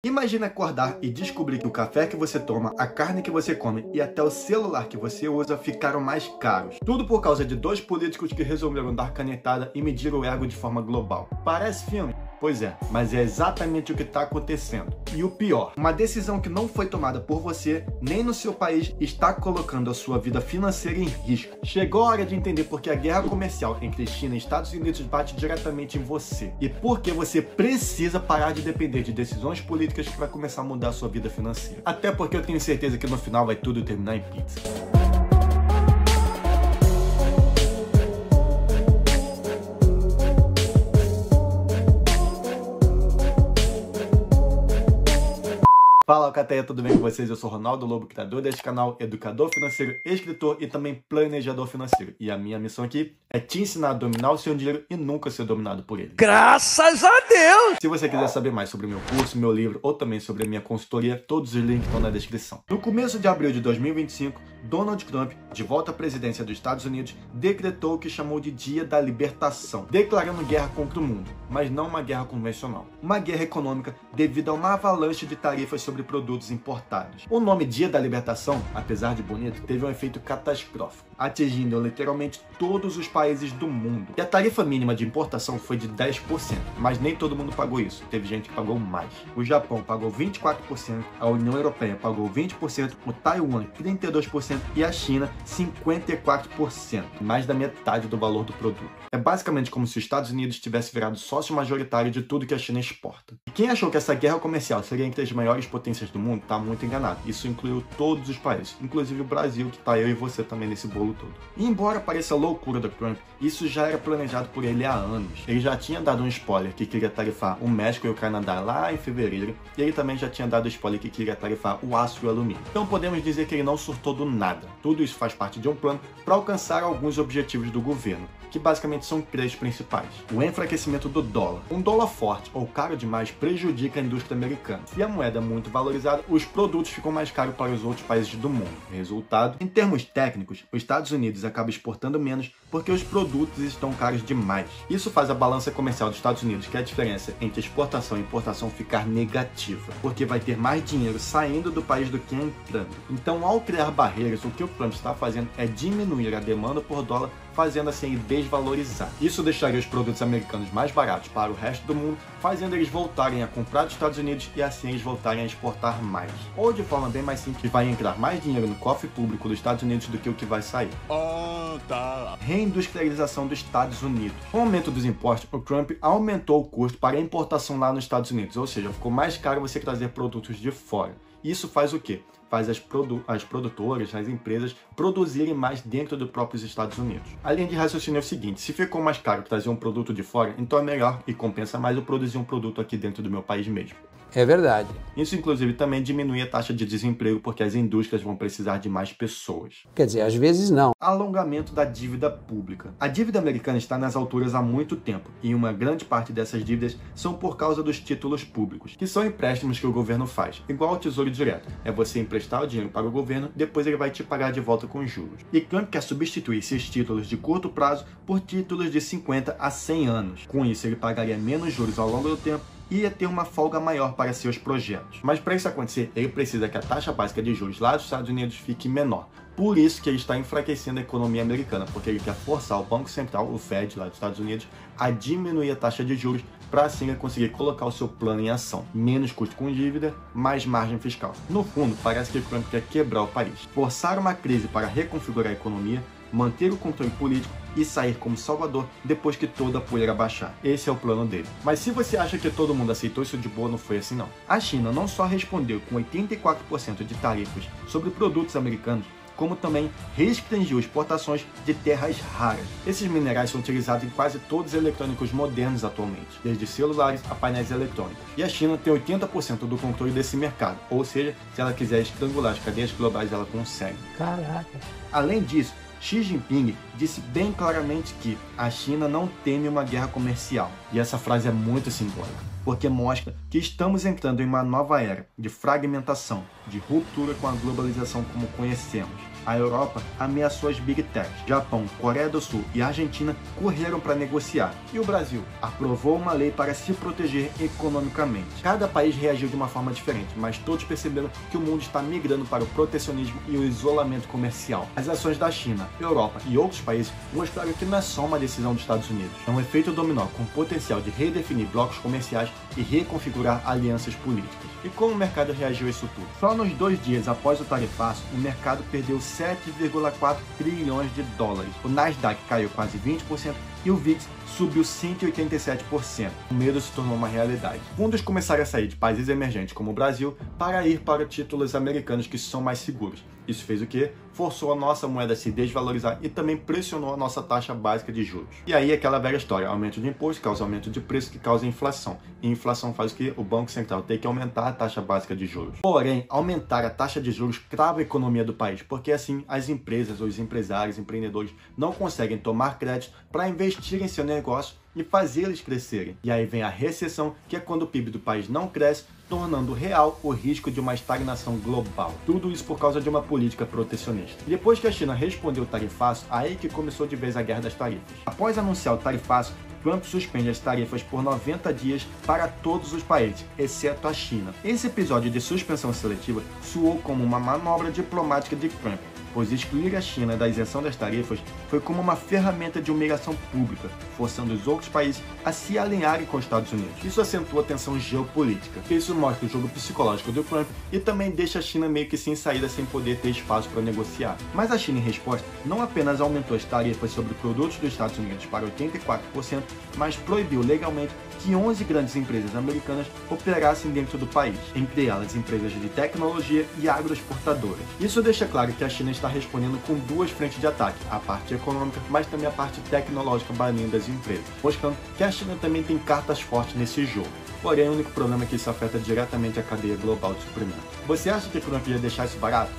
Imagina acordar e descobrir que o café que você toma, a carne que você come e até o celular que você usa ficaram mais caros. Tudo por causa de dois políticos que resolveram dar canetada e medir o ego de forma global. Parece filme? Pois é, mas é exatamente o que está acontecendo. E o pior, uma decisão que não foi tomada por você, nem no seu país, está colocando a sua vida financeira em risco. Chegou a hora de entender por que a guerra comercial entre China e Estados Unidos bate diretamente em você. E por que você precisa parar de depender de decisões políticas para começar a mudar a sua vida financeira. Até porque eu tenho certeza que no final vai tudo terminar em pizza. Fala, Alcateia, tudo bem com vocês? Eu sou Ronaldo Lobo, criador deste canal, educador financeiro, escritor e também planejador financeiro. E a minha missão aqui é te ensinar a dominar o seu dinheiro e nunca ser dominado por ele. Graças a Deus! Se você quiser saber mais sobre o meu curso, meu livro ou também sobre a minha consultoria, todos os links estão na descrição. No começo de abril de 2025, Donald Trump, de volta à presidência dos Estados Unidos, decretou o que chamou de Dia da Libertação, declarando guerra contra o mundo, mas não uma guerra convencional. Uma guerra econômica devido a uma avalanche de tarifas sobre produtos importados. O nome Dia da Libertação, apesar de bonito, teve um efeito catastrófico, atingindo literalmente todos os países do mundo. E a tarifa mínima de importação foi de 10%, mas nem todo mundo pagou isso, teve gente que pagou mais. O Japão pagou 24%, a União Europeia pagou 20%, o Taiwan 32% e a China 54%, mais da metade do valor do produto. É basicamente como se os Estados Unidos tivesse virado sócio majoritário de tudo que a China exporta. E quem achou que essa guerra comercial seria entre as maiores potências do mundo, tá muito enganado. Isso incluiu todos os países, inclusive o Brasil, que tá eu e você também nesse bolo todo. E embora pareça loucura do Trump, isso já era planejado por ele há anos. Ele já tinha dado um spoiler que queria tarifar o México e o Canadá lá em fevereiro, e ele também já tinha dado spoiler que queria tarifar o aço e o alumínio. Então podemos dizer que ele não surtou do nada. Tudo isso faz parte de um plano para alcançar alguns objetivos do governo, que basicamente são três principais. O enfraquecimento do dólar. Um dólar forte ou caro demais prejudica a indústria americana. Se a moeda é muito valorizada, os produtos ficam mais caros para os outros países do mundo. Resultado, em termos técnicos, os Estados Unidos acabam exportando menos porque os produtos estão caros demais. Isso faz a balança comercial dos Estados Unidos, que é a diferença entre exportação e importação, ficar negativa, porque vai ter mais dinheiro saindo do país do que entrando. Então, ao criar barreiras, o que o Trump está fazendo é diminuir a demanda por dólar, fazendo assim ele desvalorizar. Isso deixaria os produtos americanos mais baratos para o resto do mundo, fazendo eles voltarem a comprar dos Estados Unidos e assim eles voltarem a exportar mais. Ou de forma bem mais simples, vai entrar mais dinheiro no cofre público dos Estados Unidos do que o que vai sair. Reindustrialização dos Estados Unidos. Com o aumento dos impostos, o Trump aumentou o custo para a importação lá nos Estados Unidos, ou seja, ficou mais caro você trazer produtos de fora. Isso faz o quê? Faz as produtoras, as empresas produzirem mais dentro dos próprios Estados Unidos. A linha de raciocínio é o seguinte: se ficou mais caro trazer um produto de fora, então é melhor e compensa mais eu produzir um produto aqui dentro do meu país mesmo. É verdade. Isso, inclusive, também diminui a taxa de desemprego, porque as indústrias vão precisar de mais pessoas. Quer dizer, às vezes não. Alongamento da dívida pública. A dívida americana está nas alturas há muito tempo, e uma grande parte dessas dívidas são por causa dos títulos públicos, que são empréstimos que o governo faz, igual ao Tesouro Direto. É você emprestar o dinheiro para o governo, depois ele vai te pagar de volta com juros. E Trump quer substituir esses títulos de curto prazo por títulos de 50 a 100 anos. Com isso, ele pagaria menos juros ao longo do tempo e ia ter uma folga maior para seus projetos. Mas para isso acontecer, ele precisa que a taxa básica de juros lá dos Estados Unidos fique menor. Por isso que ele está enfraquecendo a economia americana, porque ele quer forçar o Banco Central, o Fed lá dos Estados Unidos, a diminuir a taxa de juros para assim ele conseguir colocar o seu plano em ação. Menos custo com dívida, mais margem fiscal. No fundo, parece que o Trump quer quebrar o país, forçar uma crise para reconfigurar a economia, manter o controle político e sair como salvador depois que toda a poeira baixar. Esse é o plano dele. Mas se você acha que todo mundo aceitou isso de boa, não foi assim não. A China não só respondeu com 84% de tarifas sobre produtos americanos, como também restringiu exportações de terras raras. Esses minerais são utilizados em quase todos os eletrônicos modernos atualmente, desde celulares a painéis eletrônicos. E a China tem 80% do controle desse mercado, ou seja, se ela quiser estrangular as cadeias globais, ela consegue. Caraca. Além disso, Xi Jinping disse bem claramente que a China não teme uma guerra comercial. E essa frase é muito simbólica, porque mostra que estamos entrando em uma nova era de fragmentação, de ruptura com a globalização como conhecemos. A Europa ameaçou as Big Techs. Japão, Coreia do Sul e Argentina correram para negociar. E o Brasil aprovou uma lei para se proteger economicamente. Cada país reagiu de uma forma diferente, mas todos perceberam que o mundo está migrando para o protecionismo e o isolamento comercial. As ações da China, Europa e outros países mostraram que não é só uma decisão dos Estados Unidos. É um efeito dominó com potencial de redefinir blocos comerciais e reconfigurar alianças políticas. E como o mercado reagiu a isso tudo? Só nos 2 dias após o tarifaço, o mercado perdeu 7,4 trilhões de dólares. O Nasdaq caiu quase 20% e o VIX subiu 187%. O medo se tornou uma realidade. Fundos começaram a sair de países emergentes como o Brasil para ir para títulos americanos que são mais seguros. Isso fez o quê? Forçou a nossa moeda a se desvalorizar e também pressionou a nossa taxa básica de juros. E aí aquela velha história, aumento de imposto causa aumento de preço que causa inflação. E inflação faz o quê? O Banco Central tem que aumentar a taxa básica de juros. Porém, aumentar a taxa de juros trava a economia do país, porque assim as empresas, os empresários, empreendedores não conseguem tomar crédito para investir em seu negócio e fazer eles crescerem. E aí vem a recessão, que é quando o PIB do país não cresce, tornando real o risco de uma estagnação global. Tudo isso por causa de uma política protecionista. E depois que a China respondeu o tarifaço, aí que começou de vez a guerra das tarifas. Após anunciar o tarifaço, Trump suspende as tarifas por 90 dias para todos os países, exceto a China. Esse episódio de suspensão seletiva soou como uma manobra diplomática de Trump, pois excluir a China da isenção das tarifas foi como uma ferramenta de humilhação pública, forçando os outros países a se alinharem com os Estados Unidos. Isso acentua a tensão geopolítica. Isso mostra o jogo psicológico do Trump e também deixa a China meio que sem saída, sem poder ter espaço para negociar. Mas a China, em resposta, não apenas aumentou as tarifas sobre produtos dos Estados Unidos para 84%, mas proibiu legalmente que 11 grandes empresas americanas operassem dentro do país, entre elas empresas de tecnologia e agroexportadoras. Isso deixa claro que a China está respondendo com 2 frentes de ataque, a parte econômica, mas também a parte tecnológica banindo as empresas, mostrando que a China também tem cartas fortes nesse jogo. Porém, o único problema é que isso afeta diretamente a cadeia global de suprimento. Você acha que Trump ia deixar isso barato?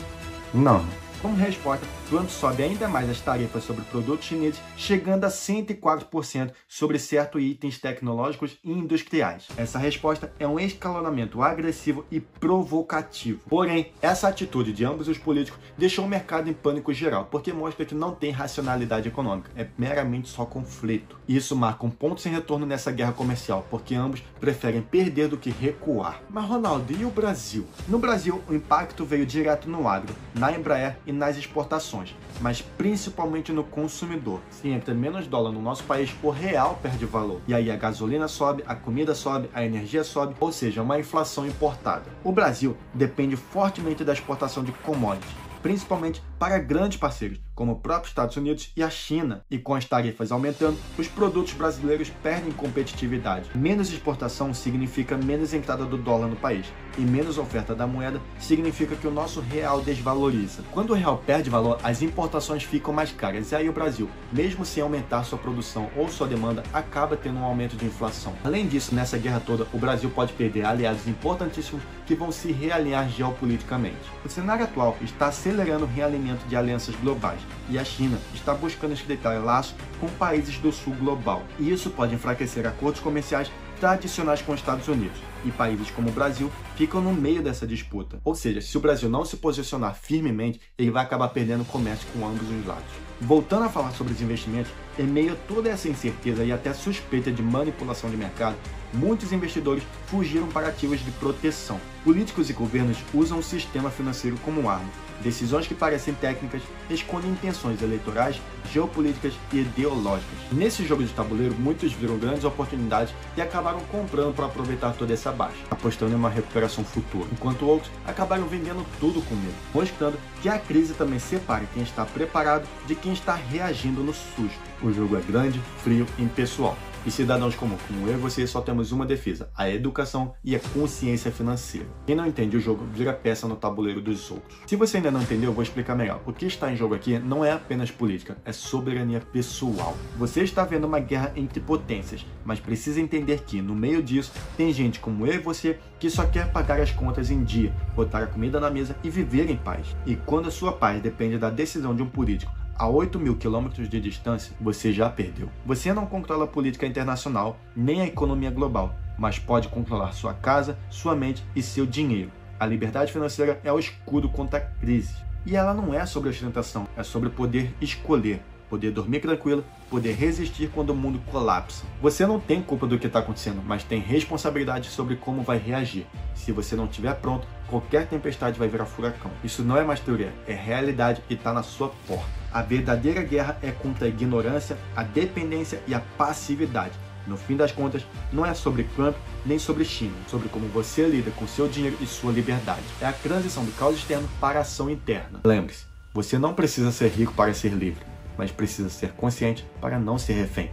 Não. Como resposta, Trump sobe ainda mais as tarifas sobre produtos chineses, chegando a 104% sobre certos itens tecnológicos e industriais. Essa resposta é um escalonamento agressivo e provocativo. Porém, essa atitude de ambos os políticos deixou o mercado em pânico geral, porque mostra que não tem racionalidade econômica, é meramente só conflito. Isso marca um ponto sem retorno nessa guerra comercial, porque ambos preferem perder do que recuar. Mas Ronaldo, e o Brasil? No Brasil, o impacto veio direto no agro, na Embraer e nas exportações, mas principalmente no consumidor. Se entra menos dólar no nosso país, o real perde valor. E aí a gasolina sobe, a comida sobe, a energia sobe, ou seja, uma inflação importada. O Brasil depende fortemente da exportação de commodities, principalmente para grandes parceiros, como o próprio Estados Unidos e a China. E com as tarifas aumentando, os produtos brasileiros perdem competitividade. Menos exportação significa menos entrada do dólar no país, e menos oferta da moeda significa que o nosso real desvaloriza. Quando o real perde valor, as importações ficam mais caras, e aí o Brasil, mesmo sem aumentar sua produção ou sua demanda, acaba tendo um aumento de inflação. Além disso, nessa guerra toda, o Brasil pode perder aliados importantíssimos que vão se realinhar geopoliticamente. O cenário atual está acelerando o realinhamento de alianças globais, e a China está buscando estreitar laços com países do sul global. E isso pode enfraquecer acordos comerciais tradicionais com os Estados Unidos, e países como o Brasil ficam no meio dessa disputa. Ou seja, se o Brasil não se posicionar firmemente, ele vai acabar perdendo comércio com ambos os lados. Voltando a falar sobre os investimentos, em meio a toda essa incerteza e até suspeita de manipulação de mercado, muitos investidores fugiram para ativos de proteção. Políticos e governos usam o sistema financeiro como arma. Decisões que parecem técnicas escondem intenções eleitorais, geopolíticas e ideológicas. Nesse jogo de tabuleiro, muitos viram grandes oportunidades e acabaram comprando para aproveitar toda essa baixa, apostando em uma recuperação futura, enquanto outros acabaram vendendo tudo com medo, mostrando que a crise também separa quem está preparado de quem está reagindo no susto. O jogo é grande, frio e impessoal. E cidadãos comuns como eu e você só temos uma defesa: a educação e a consciência financeira. Quem não entende o jogo vira peça no tabuleiro dos outros. Se você ainda não entendeu, eu vou explicar melhor. O que está em jogo aqui não é apenas política, é soberania pessoal. Você está vendo uma guerra entre potências, mas precisa entender que, no meio disso, tem gente como eu e você que só quer pagar as contas em dia, botar a comida na mesa e viver em paz. E quando a sua paz depende da decisão de um político a 8.000 quilômetros de distância, você já perdeu. Você não controla a política internacional, nem a economia global, mas pode controlar sua casa, sua mente e seu dinheiro. A liberdade financeira é o escudo contra a crise. E ela não é sobre ostentação, é sobre poder escolher, poder dormir tranquilo, poder resistir quando o mundo colapsa. Você não tem culpa do que está acontecendo, mas tem responsabilidade sobre como vai reagir. Se você não estiver pronto, qualquer tempestade vai virar furacão. Isso não é mais teoria, é realidade e está na sua porta. A verdadeira guerra é contra a ignorância, a dependência e a passividade. No fim das contas, não é sobre Trump nem sobre China, é sobre como você lida com seu dinheiro e sua liberdade. É a transição do caos externo para a ação interna. Lembre-se, você não precisa ser rico para ser livre, mas precisa ser consciente para não ser refém.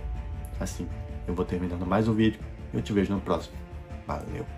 Assim, eu vou terminando mais um vídeo e eu te vejo no próximo. Valeu!